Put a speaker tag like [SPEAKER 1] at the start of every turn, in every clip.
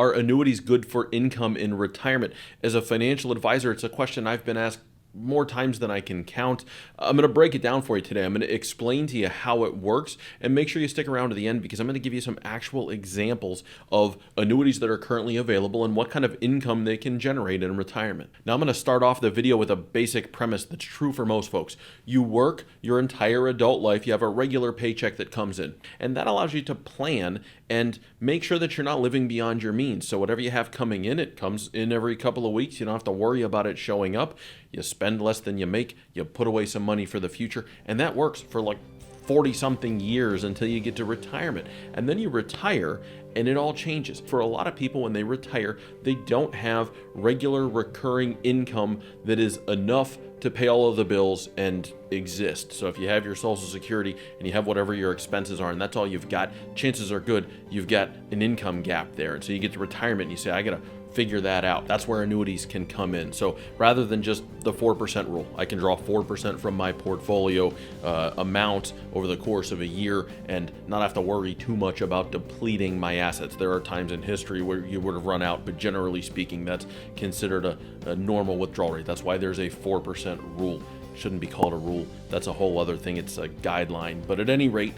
[SPEAKER 1] Are annuities good for income in retirement? As a financial advisor, it's a question I've been asked more times than I can count. I'm going to break it down for you today. I'm going to explain to you how it works, and make sure you stick around to the end because I'm going to give you some actual examples of annuities that are currently available and what kind of income they can generate in retirement. Now I'm going to start off the video with a basic premise that's true for most folks. You work your entire adult life, you have a regular paycheck that comes in, and that allows you to plan and make sure that you're not living beyond your means. So whatever you have coming in, it comes in every couple of weeks. You don't have to worry about it showing up. You spend less than you make, you put away some money for the future, and that works for like 40 something years until you get to retirement. And then you retire and it all changes. For a lot of people, when they retire, they don't have regular recurring income that is enough to pay all of the bills and exist. So if you have your Social Security and you have whatever your expenses are and that's all you've got, chances are good you've got an income gap there. And so you get to retirement and you say, I gotta figure that out. That's where annuities can come in. So rather than just the 4% rule, I can draw 4% from my portfolio amount over the course of a year and not have to worry too much about depleting my assets. There are times in history where you would have run out, but generally speaking, that's considered a normal withdrawal rate. That's why there's a 4% rule. Shouldn't be called a rule. That's a whole other thing. It's a guideline. But at any rate,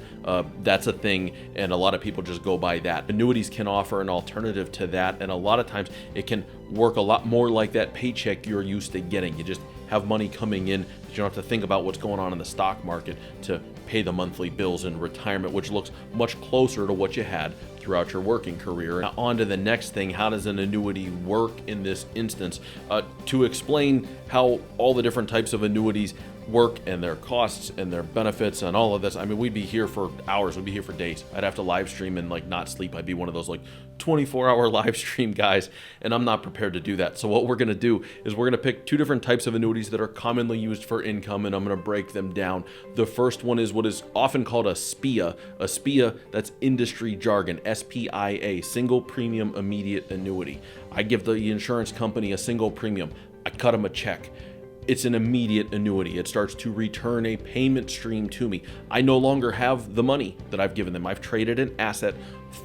[SPEAKER 1] that's a thing, and a lot of people just go by that. Annuities can offer an alternative to that, and a lot of times it can work a lot more like that paycheck you're used to getting. You just have money coming in. You don't have to think about what's going on in the stock market to pay the monthly bills in retirement, which looks much closer to what you had throughout your working career. Now on to the next thing. How does an annuity work in this instance? To explain how all the different types of annuities work and their costs and their benefits and all of this, I mean, we'd be here for hours, we'd be here for days. I'd have to live stream and like not sleep. I'd be one of those like 24-hour live stream guys, and I'm not prepared to do that. So what we're going to do is we're going to pick two different types of annuities that are commonly used for income, and I'm going to break them down. The first one is what is often called a SPIA. A SPIA, that's industry jargon, SPIA, single premium immediate annuity. I give the insurance company a single premium. I cut them a check. It's an immediate annuity. It starts to return a payment stream to me. I no longer have the money that I've given them. I've traded an asset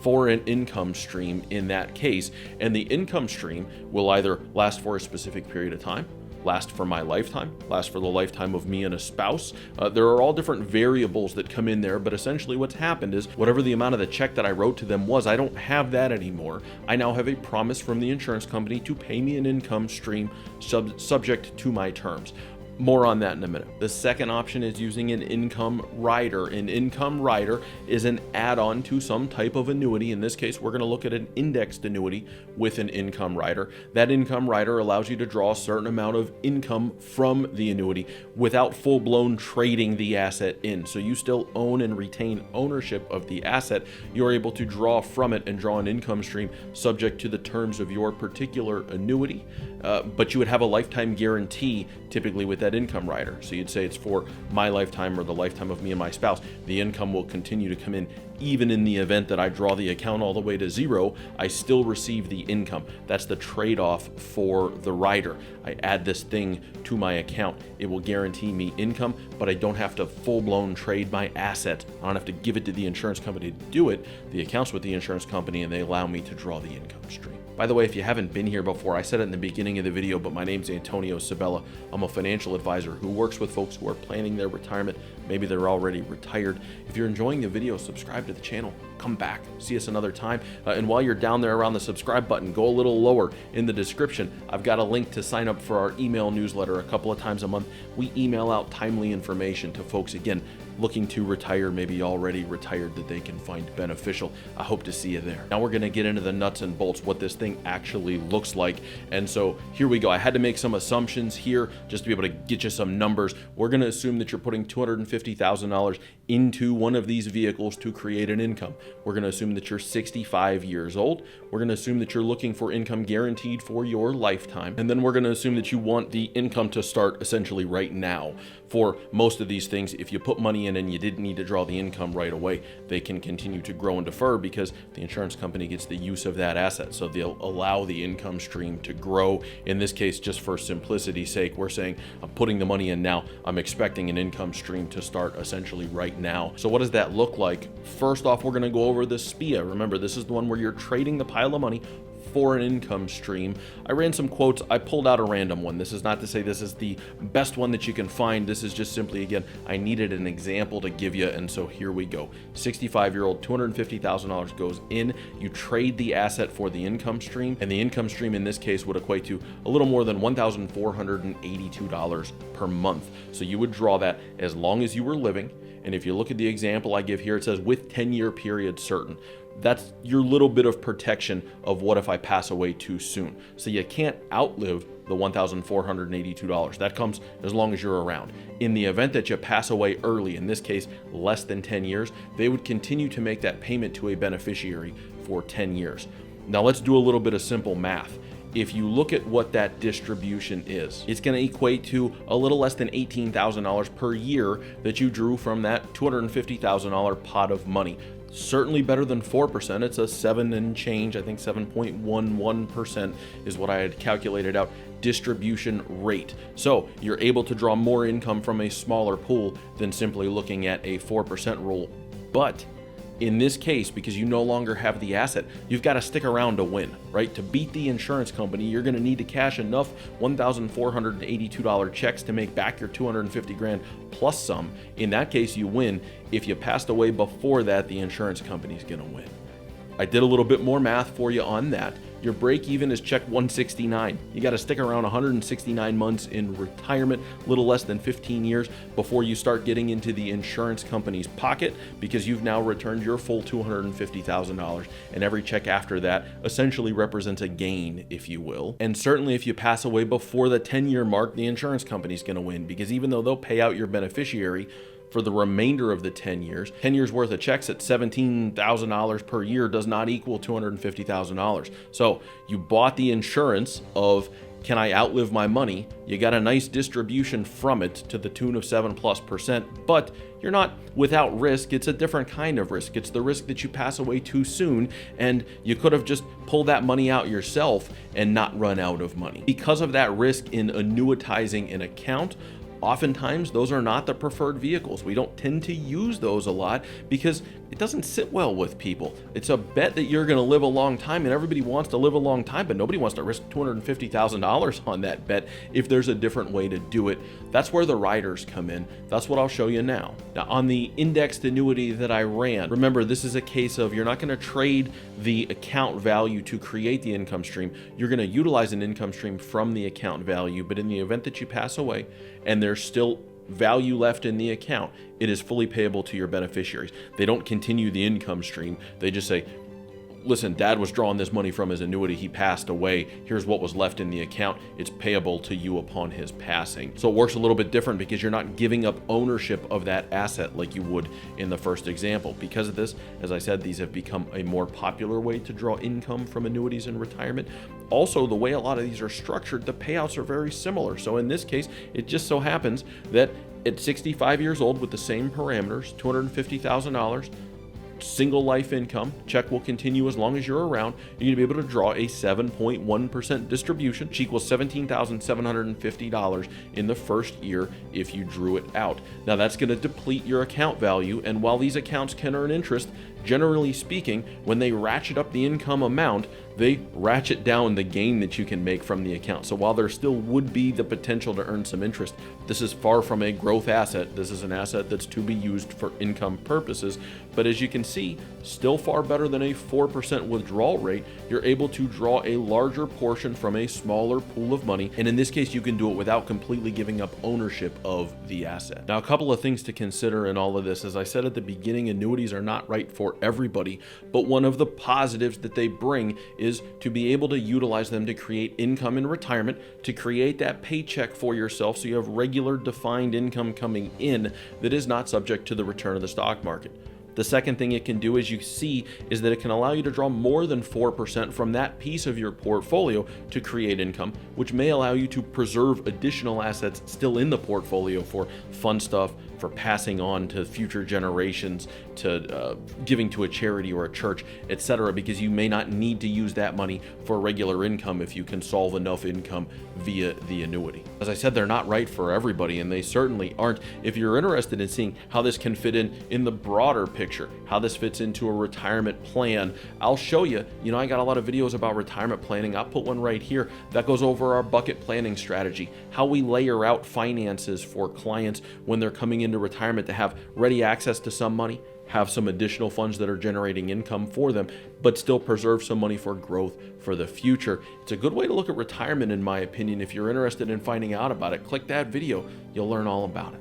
[SPEAKER 1] for an income stream in that case, and the income stream will either last for a specific period of time, last for my lifetime, last for the lifetime of me and a spouse. There are all different variables that come in there, but essentially what's happened is whatever the amount of the check that I wrote to them was, I don't have that anymore. I now have a promise from the insurance company to pay me an income stream subject to my terms. More on that in a minute. The second option is using an income rider. An income rider is an add-on to some type of annuity. In this case, we're going to look at an indexed annuity with an income rider. That income rider allows you to draw a certain amount of income from the annuity without full-blown trading the asset in. So you still own and retain ownership of the asset. You're able to draw from it and draw an income stream subject to the terms of your particular annuity. But you would have a lifetime guarantee typically with that income rider. So you'd say it's for my lifetime or the lifetime of me and my spouse. The income will continue to come in even in the event that I draw the account all the way to zero. I still receive the income. That's the trade-off for the rider. I add this thing to my account. It will guarantee me income, but I don't have to full-blown trade my asset. I don't have to give it to the insurance company to do it. The account's with the insurance company and they allow me to draw the income stream. By the way, if you haven't been here before, I said it in the beginning of the video, but my name's Antonio Cibella. I'm a financial advisor who works with folks who are planning their retirement. Maybe they're already retired. If you're enjoying the video, subscribe to the channel. Come back, see us another time. And while you're down there around the subscribe button, go a little lower in the description. I've got a link to sign up for our email newsletter a couple of times a month. We email out timely information to folks, again, looking to retire, maybe already retired, that they can find beneficial. I hope to see you there. Now we're going to get into the nuts and bolts, what this thing actually looks like. And so here we go. I had to make some assumptions here just to be able to get you some numbers. We're going to assume that you're putting $250,000 into one of these vehicles to create an income. We're going to assume that you're 65 years old. We're going to assume that you're looking for income guaranteed for your lifetime. And then we're going to assume that you want the income to start essentially right now. For most of these things, if you put money in and you didn't need to draw the income right away, they can continue to grow and defer because the insurance company gets the use of that asset. So they'll allow the income stream to grow. In this case, just for simplicity's sake, we're saying I'm putting the money in now. I'm expecting an income stream to start essentially right now. So what does that look like? First off, we're going to go over the SPIA. Remember, this is the one where you're trading the pile of money for an income stream. I ran some quotes. I pulled out a random one. This is not to say this is the best one that you can find. This is just simply, again, I needed an example to give you, and so here we go. 65-year-old, $250,000 goes in. You trade the asset for the income stream, and the income stream in this case would equate to a little more than $1,482 per month. So you would draw that as long as you were living. And if you look at the example I give here, it says with 10-year period certain. That's your little bit of protection of what if I pass away too soon. So you can't outlive the $1,482. That comes as long as you're around. In the event that you pass away early, in this case, less than 10 years, they would continue to make that payment to a beneficiary for 10 years. Now let's do a little bit of simple math. If you look at what that distribution is, it's going to equate to a little less than $18,000 per year that you drew from that $250,000 pot of money. Certainly better than 4%. It's a 7 and change. I think 7.11% is what I had calculated out distribution rate. So you're able to draw more income from a smaller pool than simply looking at a 4% rule. But in this case, because you no longer have the asset, you've got to stick around to win, right? To beat the insurance company, you're going to need to cash enough $1,482 checks to make back your $250,000 plus some. In that case, you win. If you passed away before that, the insurance company's going to win. I did a little bit more math for you on that. Your break even is check 169. You got to stick around 169 months in retirement, a little less than 15 years before you start getting into the insurance company's pocket, because you've now returned your full $250,000, and every check after that essentially represents a gain, if you will. And certainly if you pass away before the 10-year mark, the insurance company's going to win, because even though they'll pay out your beneficiary for the remainder of the 10 years. 10 years worth of checks at $17,000 per year does not equal $250,000. So you bought the insurance of, can I outlive my money? You got a nice distribution from it to the tune of 7+%, but you're not without risk. It's a different kind of risk. It's the risk that you pass away too soon, and you could have just pulled that money out yourself and not run out of money. Because of that risk in annuitizing an account, oftentimes those are not the preferred vehicles. We don't tend to use those a lot because it doesn't sit well with people. It's a bet that you're going to live a long time, and everybody wants to live a long time, but nobody wants to risk $250,000 on that bet if there's a different way to do it. That's where the riders come in. That's what I'll show you now. Now, on the indexed annuity that I ran, remember, this is a case of you're not going to trade the account value to create the income stream. You're going to utilize an income stream from the account value, but in the event that you pass away and there's still value left in the account, it is fully payable to your beneficiaries. They don't continue the income stream. They just say, listen, Dad was drawing this money from his annuity. He passed away. Here's what was left in the account. It's payable to you upon his passing. So it works a little bit different because you're not giving up ownership of that asset like you would in the first example. Because of this, as I said, these have become a more popular way to draw income from annuities in retirement. Also, the way a lot of these are structured, the payouts are very similar. So in this case, it just so happens that at 65 years old with the same parameters, $250,000, single life income, check will continue as long as you're around. You're going to be able to draw a 7.1% distribution, which equals $17,750 in the first year if you drew it out. Now that's going to deplete your account value, and while these accounts can earn interest, generally speaking, when they ratchet up the income amount, they ratchet down the gain that you can make from the account. So while there still would be the potential to earn some interest, this is far from a growth asset. This is an asset that's to be used for income purposes. But as you can see, still far better than a 4% withdrawal rate. You're able to draw a larger portion from a smaller pool of money. And in this case, you can do it without completely giving up ownership of the asset. Now, a couple of things to consider in all of this. As I said at the beginning, annuities are not right for everybody, but one of the positives that they bring is to be able to utilize them to create income in retirement, to create that paycheck for yourself so you have regular defined income coming in that is not subject to the return of the stock market. The second thing it can do, as you see, is that it can allow you to draw more than 4% from that piece of your portfolio to create income, which may allow you to preserve additional assets still in the portfolio for fun stuff, for passing on to future generations, to giving to a charity or a church, etc., because you may not need to use that money for regular income if you can solve enough income via the annuity. As I said, they're not right for everybody, and they certainly aren't. If you're interested in seeing how this can fit in the broader picture, how this fits into a retirement plan, I'll show you. I got a lot of videos about retirement planning. I'll put one right here that goes over our bucket planning strategy, how we layer out finances for clients when they're coming into retirement to have ready access to some money, have some additional funds that are generating income for them, but still preserve some money for growth for the future. It's a good way to look at retirement, in my opinion. If you're interested in finding out about it, click that video. You'll learn all about it.